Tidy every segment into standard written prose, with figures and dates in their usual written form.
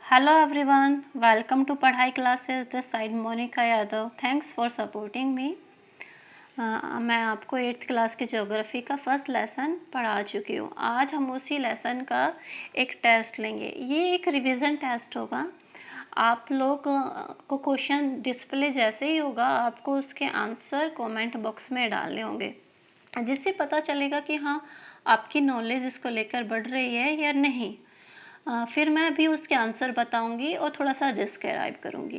Hello everyone, welcome to Padhai classes this side Monika Yadav. Thanks for supporting me. मैं आपको 8th class की geography का first lesson पढ़ा चुकी हूँ। आज हम उसी लेसन का एक टेस्ट लेंगे। ये एक रिवीजन टेस्ट होगा। आप लोग को क्वेश्चन डिस्प्ले जैसे ही होगा, आपको उसके आंसर कमेंट बॉक्स में डालने होंगे, जिससे पता चलेगा कि हाँ आपकी नॉलेज इसको लेकर बढ़ रही है या नहीं। फिर मैं भी उसके आंसर बताऊंगी और थोड़ा सा डिस्क्राइब करूंगी।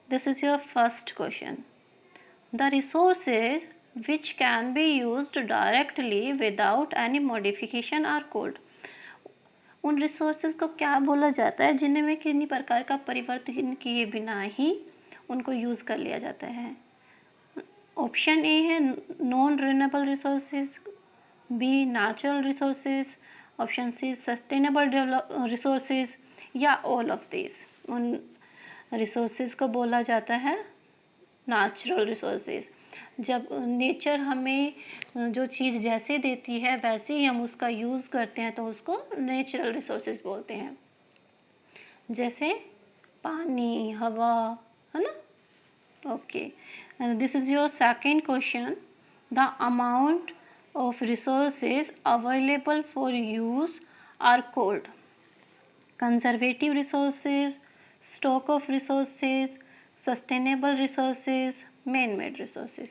This is your first question. The resources which can be used directly without any modification are called. उन रिसोर्सेज को क्या बोला जाता है जिन्हें में किसी प्रकार का परिवर्तन किए बिना ही उनको यूज़ कर लिया जाता है। ऑप्शन ए है non renewable resources, B natural resources, option C sustainable resources, या ऑल ऑफ दिस। उन रिसोर्सेज को बोला जाता है नेचुरल रिसोर्सेज। जब नेचर हमें जो चीज़ जैसे देती है वैसे ही हम उसका यूज़ करते हैं तो उसको नेचुरल रिसोर्सेज बोलते हैं, जैसे पानी, हवा, है ना। Okay, this is your second question. The amount of resources available for use are called conservative resources, stock of resources, sustainable resources, man-made resources।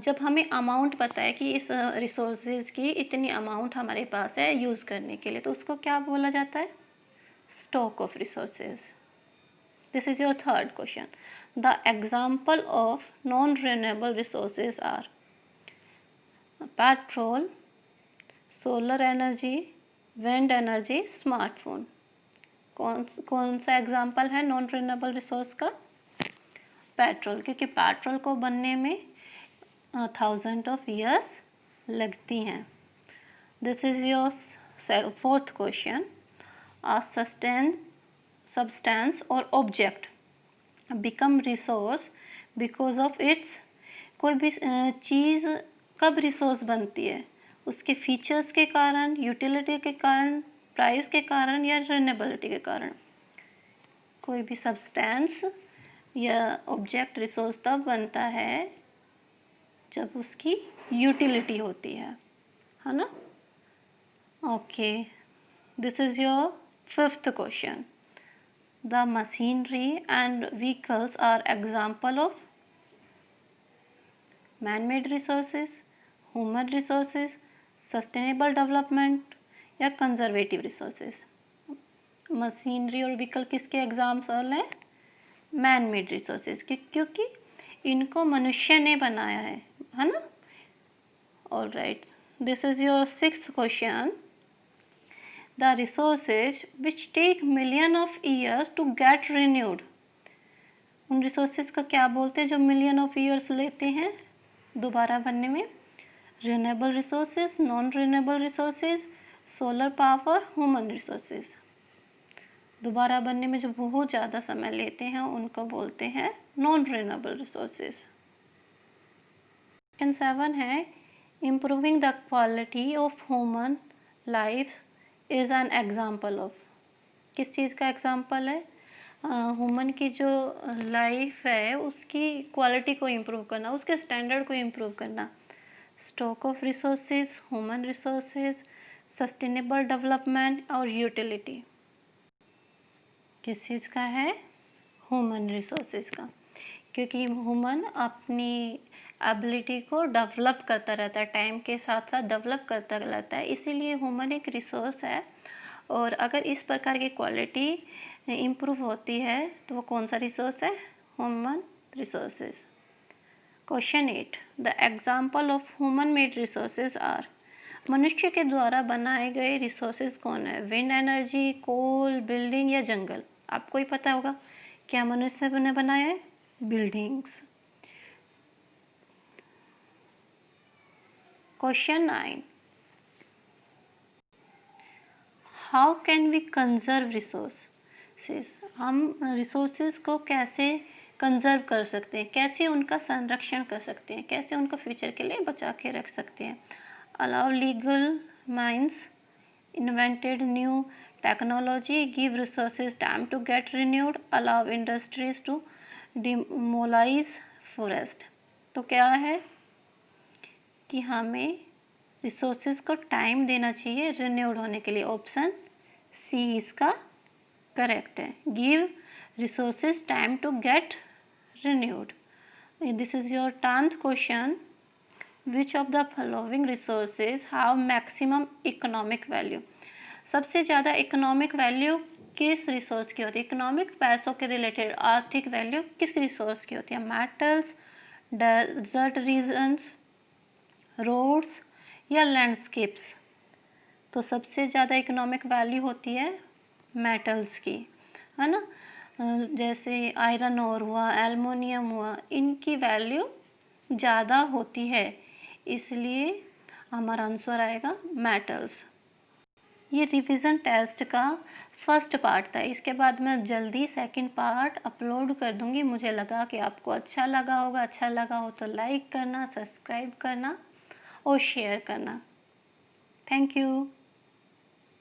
जब हमें अमाउंट पता है कि इस रिसोर्सेज की इतनी अमाउंट हमारे पास है यूज़ करने के लिए, तो उसको क्या बोला जाता है? Stock of resources. This is your third question. The example of non renewable resources are petrol, solar energy, wind energy, smartphone. कौन सा एग्जाम्पल है नॉन रिन्यूएबल रिसोर्स का? पेट्रोल, क्योंकि पेट्रोल को बनने में 1000 ऑफ ईयर्स लगती हैं। This is your fourth question. A substance or object become resource because of its. कोई भी चीज़ कब रिसोर्स बनती है? उसके फीचर्स के कारण, यूटिलिटी के कारण, प्राइस के कारण, या रिन्यूएबिलिटी के कारण। कोई भी सब्सटेंस या ऑब्जेक्ट रिसोर्स तब बनता है जब उसकी यूटिलिटी होती है ना। Okay, this is your fifth question. The machinery and vehicles are example of man-made resources, human resources, sustainable development, या कंजर्वेटिव रिसोर्सेज। मशीनरी और व्हीकल किसके एग्जाम्पल हैं? मैन मेड रिसोर्सेज, क्योंकि इनको मनुष्य ने बनाया है ना। All right, this is your sixth question. The resources which take million of years to get renewed. उन रिसोर्सेज को क्या बोलते हैं जो मिलियन ऑफ ईयर्स लेते हैं दोबारा बनने में? Renewable resources, non renewable resources, solar power, human resources. दोबारा बनने में जो बहुत ज़्यादा समय लेते हैं उनको बोलते हैं नॉन रिन्यूएबल रिसोर्सेज। क्वेश्चन 7 है improving the quality of human life is an example of. किस चीज़ का एग्जाम्पल है? ह्यूमन की जो लाइफ है उसकी क्वालिटी को इम्प्रूव करना, उसके स्टैंडर्ड को इम्प्रूव करना। Stock of resources, human resources, sustainable development और यूटिलिटी। किस चीज़ का है? ह्यूमन रिसोर्सेज का, क्योंकि ह्यूमन अपनी एबिलिटी को डेवलप करता रहता है, टाइम के साथ साथ डेवलप करता रहता है, इसीलिए ह्यूमन एक रिसोर्स है। और अगर इस प्रकार की क्वालिटी इम्प्रूव होती है तो वो कौन सा रिसोर्स है? Human resources. Question 8, the example of human made resources are. मनुष्य के द्वारा बनाए गए रिसोर्सेज कौन है? विंड एनर्जी, कोल, बिल्डिंग, या जंगल। आपको ही पता होगा क्या मनुष्य ने बनाया है? Buildings. Question 9, how can we conserve resources. हम रिसोर्सेज को कैसे कंजर्व कर सकते हैं, कैसे उनका संरक्षण कर सकते हैं, कैसे उनको फ्यूचर के लिए बचा के रख सकते हैं? Allow legal means invented new technology, give resources time to get renewed, allow industries to demolish forest। तो क्या है कि हमें रिसोर्सेज को टाइम देना चाहिए रिन्यूड होने के लिए। ऑप्शन सी इसका करेक्ट है। Give resources time to get renewed। This is your 10th question. Which of the following resources have maximum economic value? सबसे ज़्यादा इकोनॉमिक वैल्यू किस रिसोर्स की होती है? इकोनॉमिक पैसों के रिलेटेड आर्थिक वैल्यू किस रिसोर्स की होती है? मेटल्स, डेजर्ट रीजन्स, रोड्स या लैंडस्केप्स? तो सबसे ज़्यादा इकोनॉमिक वैल्यू होती है मेटल्स की, है ना। जैसे आयरन ओर हुआ, एल्युमिनियम हुआ, इनकी वैल्यू ज़्यादा होती है, इसलिए हमारा आंसर आएगा मेटल्स। ये रिवीजन टेस्ट का फर्स्ट पार्ट था। इसके बाद मैं जल्दी सेकंड पार्ट अपलोड कर दूंगी। मुझे लगा कि आपको अच्छा लगा होगा। अच्छा लगा हो तो लाइक करना, सब्सक्राइब करना और शेयर करना। Thank you.